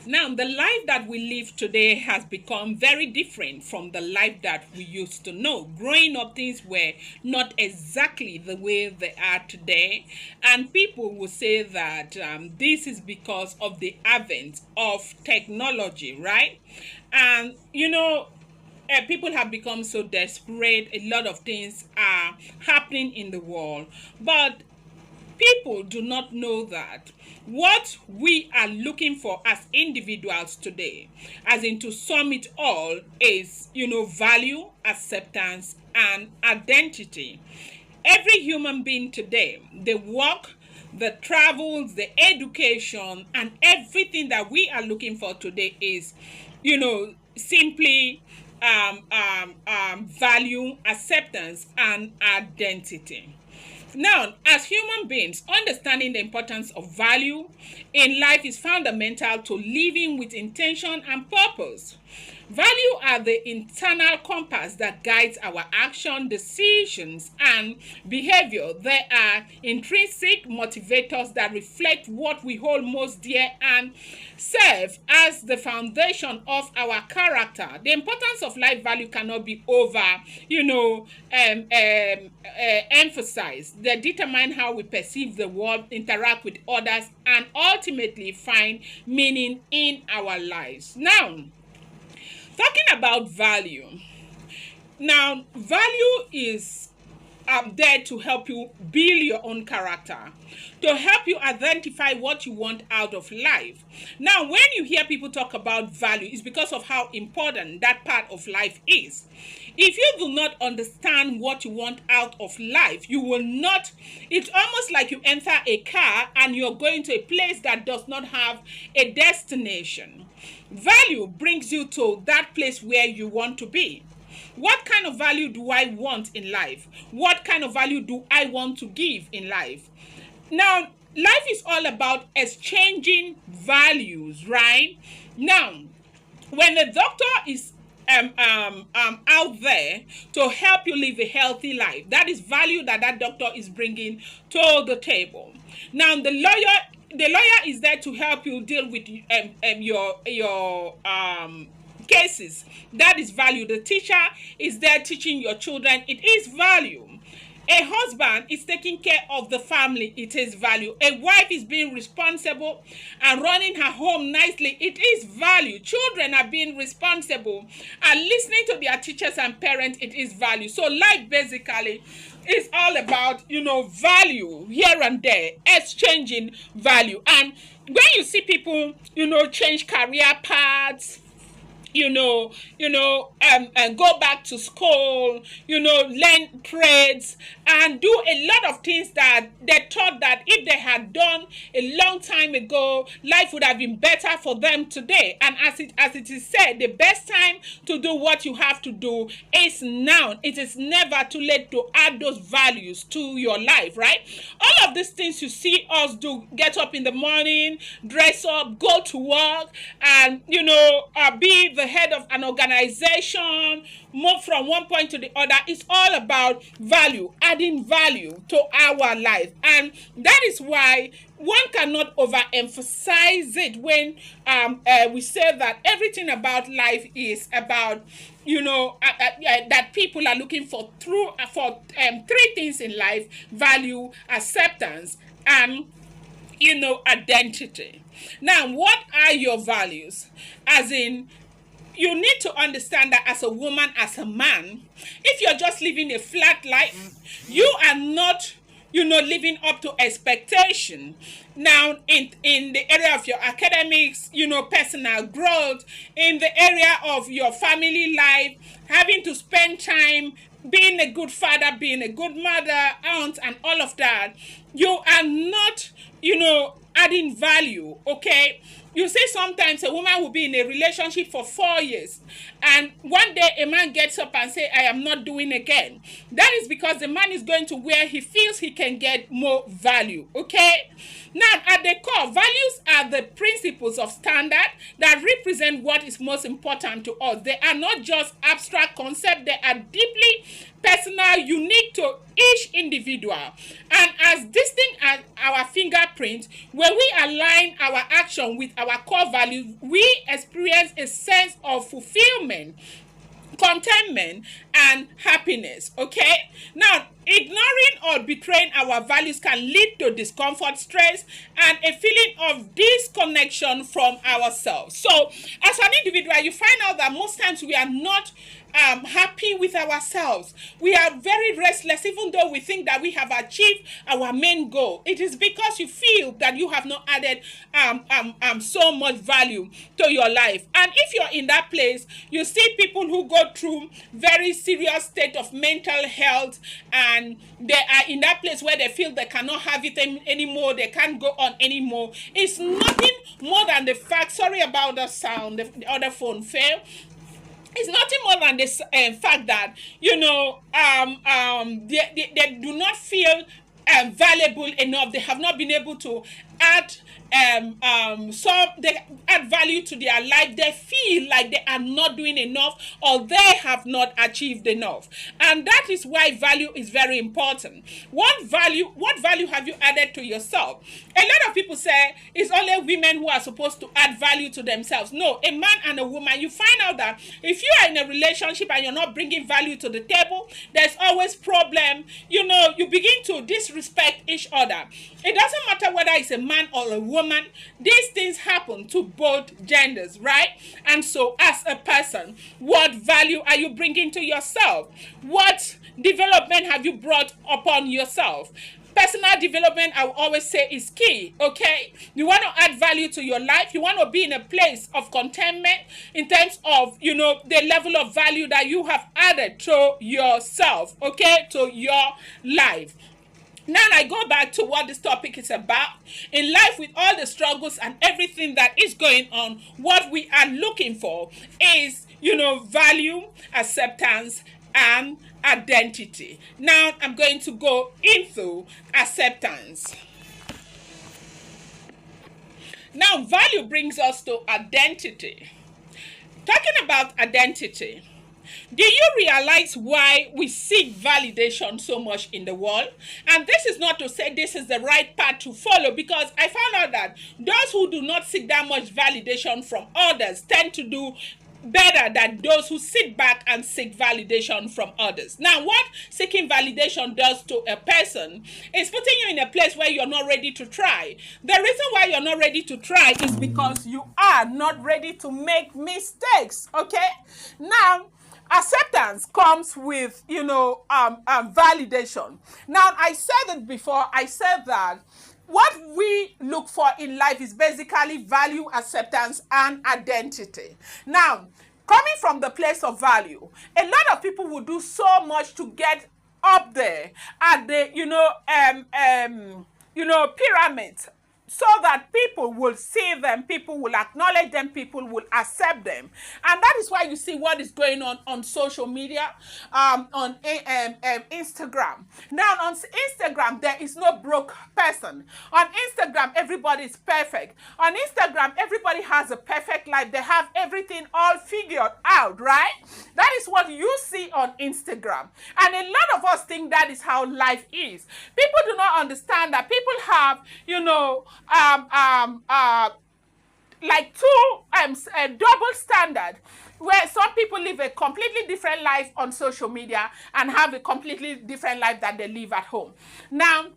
Now, the life that we live today has become very different from the life that we used to know. Growing up, things were not exactly the way they are today. And people will say that this is because of the advent of technology, right? And, people have become so desperate. A lot of things are happening in the world. But people do not know that what we are looking for as individuals today, as in to sum it all, is, value, acceptance, and identity. Every human being today, the work, the travels, the education, and everything that we are looking for today is, simply value, acceptance, and identity. Now, as human beings, understanding the importance of value in life is fundamental to living with intention and purpose. Value are the internal compass that guides our action, decisions, and behavior. They are intrinsic motivators that reflect what we hold most dear and serve as the foundation of our character. The importance of life value cannot be emphasized. They determine how we perceive the world, interact with others, and ultimately find meaning in our lives. Now, talking about value. Now, value is there to help you build your own character, to help you identify what you want out of life. Now, when you hear people talk about value, it's because of how important that part of life is. If you do not understand what you want out of life, you will not, it's almost like you enter a car and you're going to a place that does not have a destination. Value brings you to that place where you want to be. What kind of value do I want in life? What kind of value do I want to give in life? Now, life is all about exchanging values, right? Now, when a doctor is out there to help you live a healthy life, that is value that doctor is bringing to the table. Now, the lawyer is there to help you deal with your cases. That is value. The teacher is there teaching your children. It is value. A husband is taking care of the family. It is value. A wife is being responsible and running her home nicely. It is value. Children are being responsible and listening to their teachers and parents. It is value. So life basically is all about, value here and there, exchanging value. And when you see people, change career paths, and go back to school, learn trades and do a lot of things that they thought that if they had done a long time ago, life would have been better for them today. And as it is said, the best time to do what you have to do is now. It is never too late to add those values to your life, right? All of these things you see us do, get up in the morning, dress up, go to work, and, be the head of an organization, move from one point to the other. It's all about value, adding value to our life. And that is why one cannot overemphasize it when we say that everything about life is about, that people are looking for three things in life: value, acceptance, and identity. Now, what are your values? As in, you need to understand that as a woman, as a man, if you're just living a flat life, you are not, living up to expectation. Now, in the area of your academics, personal growth, in the area of your family life, having to spend time being a good father, being a good mother, aunt, and all of that, you are not, adding value, okay? You see, sometimes a woman will be in a relationship for 4 years, and one day a man gets up and say, I am not doing again. That is because the man is going to where he feels he can get more value, okay? Now, at the core, values are the principles of standard that represent what is most important to us. They are not just abstract concepts. They are deeply personal, unique to each individual. And as distinct as our fingerprint, when we align our action with our our core values, we experience a sense of fulfillment, contentment, and happiness. Okay, now ignoring or betraying our values can lead to discomfort, stress, and a feeling of disconnection from ourselves. So as an individual, you find out that most times we are not happy with ourselves. We are very restless, even though we think that we have achieved our main goal. It is because you feel that you have not added so much value to your life. And if you're in that place, you see people who go through very serious state of mental health, and they are in that place where they feel they cannot have it anymore, they can't go on anymore. It's nothing more than the fact, sorry about the sound, the other phone failed. It's nothing more than this fact that, you know, they do not feel valuable enough. They have not been able to add they add value to their life. They feel like they are not doing enough, or they have not achieved enough. And that is why value is very important. What value have you added to yourself? A lot of people say it's only women who are supposed to add value to themselves. No, a man and a woman, you find out that if you are in a relationship and you're not bringing value to the table, there's always problem. You know, you begin to disrespect each other. It doesn't matter whether it's a man or a woman. These things happen to both genders, right? And so as a person, what value are you bringing to yourself? What development have you brought upon yourself? Personal development, I will always say, is key, okay? You want to add value to your life. You want to be in a place of contentment in terms of, you know, the level of value that you have added to yourself, okay, to your life. Now I go back to what this topic is about. In life, with all the struggles and everything that is going on, what we are looking for is, you know, value, acceptance, and identity. Now I'm going to go into acceptance. Now value brings us to identity. Talking about identity, do you realize why we seek validation so much in the world? And this is not to say this is the right path to follow, because I found out that those who do not seek that much validation from others tend to do better than those who sit back and seek validation from others. Now, what seeking validation does to a person is putting you in a place where you're not ready to try. The reason why you're not ready to try is because you are not ready to make mistakes, okay? Now, acceptance comes with, you know, validation. Now, I said it before. I said that what we look for in life is basically value, acceptance, and identity. Now, coming from the place of value, a lot of people will do so much to get up there at the, pyramid, so that people will see them, people will acknowledge them, people will accept them. And that is why you see what is going on social media, on Instagram. Now, on Instagram, there is no broke person. On Instagram, everybody is perfect. On Instagram, everybody has a perfect life. They have everything all figured out, right? That is what you see on Instagram. And a lot of us think that is how life is. People do not understand that people have, like a double standard, where some people live a completely different life on social media and have a completely different life that they live at home. Now,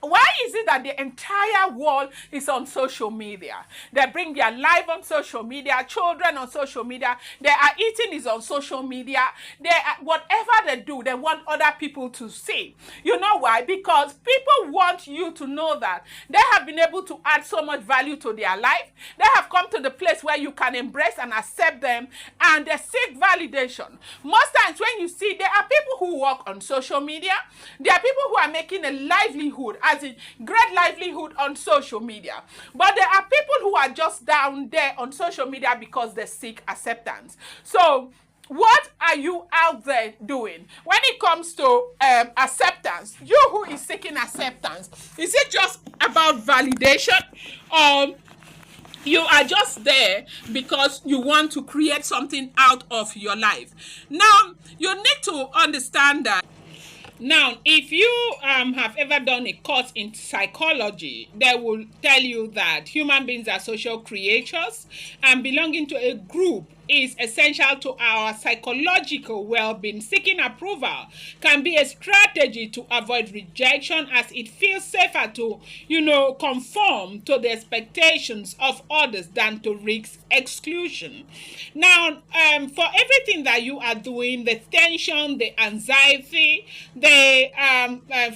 why is it that the entire world is on social media? They bring their life on social media, children on social media, their eating is on social media, whatever they do, they want other people to see. You know why? Because people want you to know that they have been able to add so much value to their life. They have come to the place where you can embrace and accept them, and they seek validation. Most times when you see, there are people who work on social media, there are people who are making a livelihood, as in great livelihood on social media. But there are people who are just down there on social media because they seek acceptance. So what are you out there doing when it comes to acceptance? You who is seeking acceptance, is it just about validation, or you are just there because you want to create something out of your life? Now, you need to understand that Now, if you have ever done a course in psychology, they will tell you that human beings are social creatures, and belonging to a group is essential to our psychological well-being. Seeking approval can be a strategy to avoid rejection, as it feels safer to, conform to the expectations of others than to risk exclusion. Now, for everything that you are doing, the tension, the anxiety, the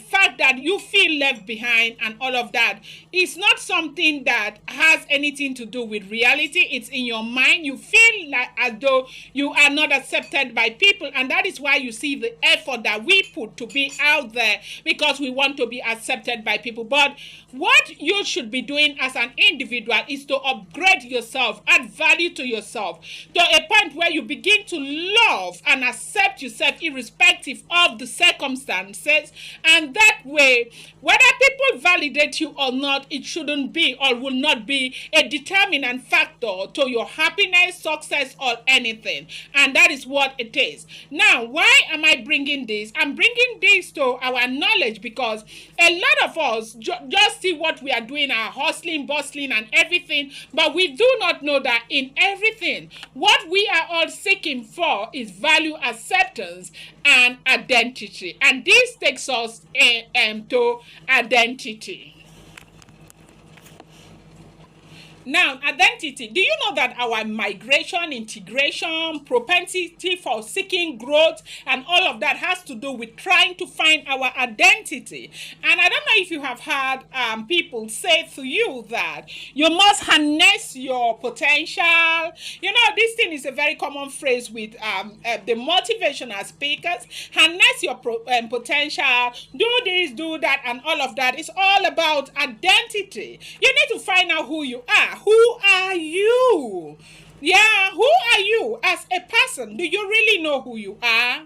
fact that you feel left behind and all of that is not something that has anything to do with reality. It's in your mind. You feel like as though you are not accepted by people, and that is why you see the effort that we put to be out there, because we want to be accepted by people. But what you should be doing as an individual is to upgrade yourself, add value to yourself, to a point where you begin to love and accept yourself irrespective of the circumstances. And that way, whether people validate you or not, it shouldn't be or will not be a determinant factor to your happiness, success, or anything. And that is what it is. Now, why am I bringing this? I'm bringing this to our knowledge because a lot of us just see what we are doing, our hustling, bustling, and everything, but we do not know that in everything, what we are all seeking for is value, acceptance, and identity. And this takes us to identity. Now, identity. Do you know that our migration, integration, propensity for seeking growth, and all of that has to do with trying to find our identity? And I don't know if you have heard people say to you that you must harness your potential. This thing is a very common phrase with the motivational speakers. Harness your potential, do this, do that, and all of that. It's all about identity. You need to find out who you are. Who are you? Yeah, who are you as a person? Do you really know who you are?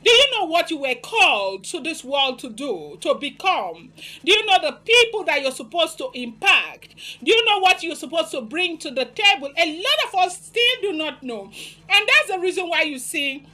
Do you know what you were called to this world to do, to become? Do you know the people that you're supposed to impact? Do you know what you're supposed to bring to the table? A lot of us still do not know. And that's the reason why you see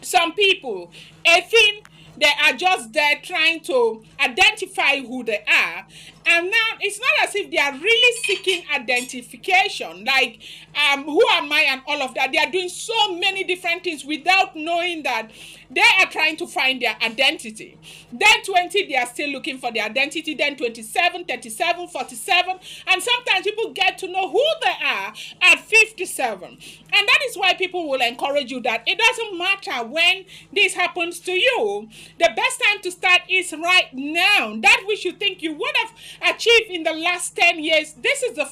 some people, I think they are just there trying to identify who they are. And now it's not as if they are really seeking identification, like who am I and all of that. They are doing so many different things without knowing that they are trying to find their identity. Then 20, they are still looking for their identity. Then 27, 37, 47. And sometimes people get to know who they are at 57. And that is why people will encourage you that it doesn't matter when this happens to you. The best time to start is right now. That which you think you would have achieved in the last 10 years, this is the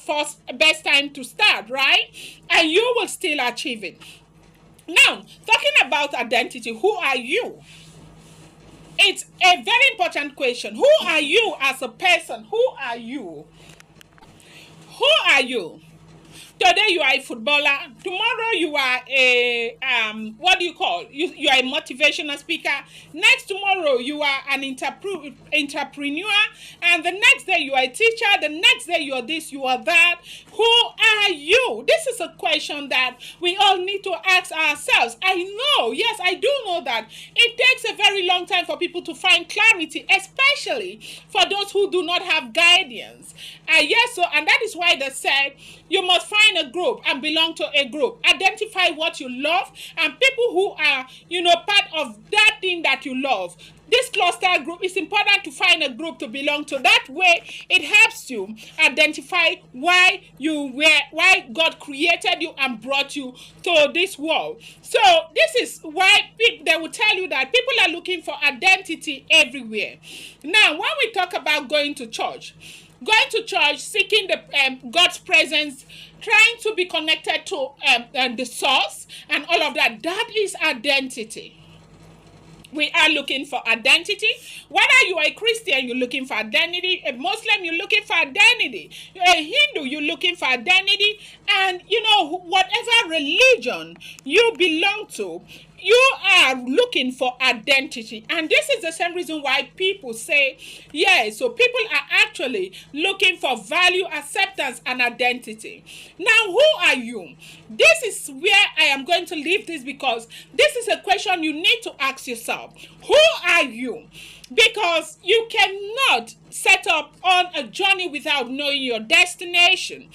best time to start, right? And you will still achieve it. Now, talking about identity, who are you? It's a very important question. Who are you as a person? Who are you? Who are you? Today you are a footballer. Tomorrow you are a you are a motivational speaker. Next tomorrow you are an entrepreneur, and the next day you are a teacher. The next day you are this, you are that. Who are you? This is a question that we all need to ask ourselves. I know, yes, I do know that it takes a very long time for people to find clarity, especially for those who do not have guidance. And that is why they said you must find a group and belong to a group. Identify what you love and people who are, part of that thing that you love. This cluster group, is important to find a group to belong to. That way, it helps you identify why God created you and brought you to this world. So this is why they will tell you that people are looking for identity everywhere. Now, when we talk about going to church, seeking God's presence, trying to be connected to the source and all of that, that is identity. We are looking for identity. Whether you are a Christian, you're looking for identity. A Muslim, you're looking for identity. You're a Hindu, you're looking for identity. And, whatever religion you belong to, you are looking for identity, and this is the same reason why people say yes. So people are actually looking for value, acceptance, and identity. Now, who are you? This is where I am going to leave this, because this is a question you need to ask yourself. Who are you? Because you cannot set up on a journey without knowing your destination.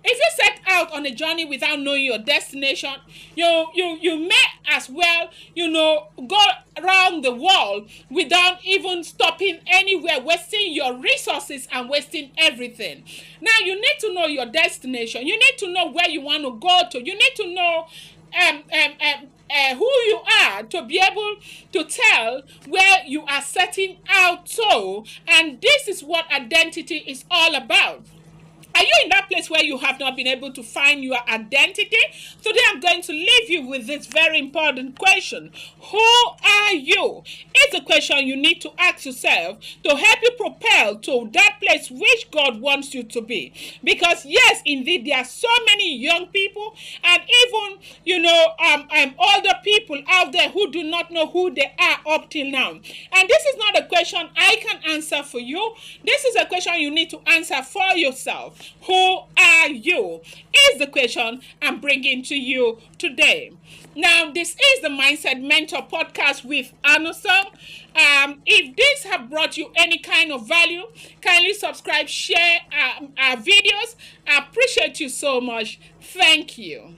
If you set out on a journey without knowing your destination, you may as well, go around the world without even stopping anywhere, wasting your resources and wasting everything. Now, you need to know your destination. You need to know where you want to go to. You need to know who you are, to be able to tell where you are setting out to. And this is what identity is all about. Are you in that place where you have not been able to find your identity? Today I'm going to leave you with this very important question. Who are you? It's a question you need to ask yourself to help you propel to that place which God wants you to be. Because yes, indeed, there are so many young people and even, older people out there who do not know who they are up till now. And this is not a question I can answer for you. This is a question you need to answer for yourself. Who are you? Is the question I'm bringing to you today. Now, this is the Mindset Mentor podcast with Anosong. If this have brought you any kind of value, kindly subscribe, share our videos. I appreciate you so much. Thank you.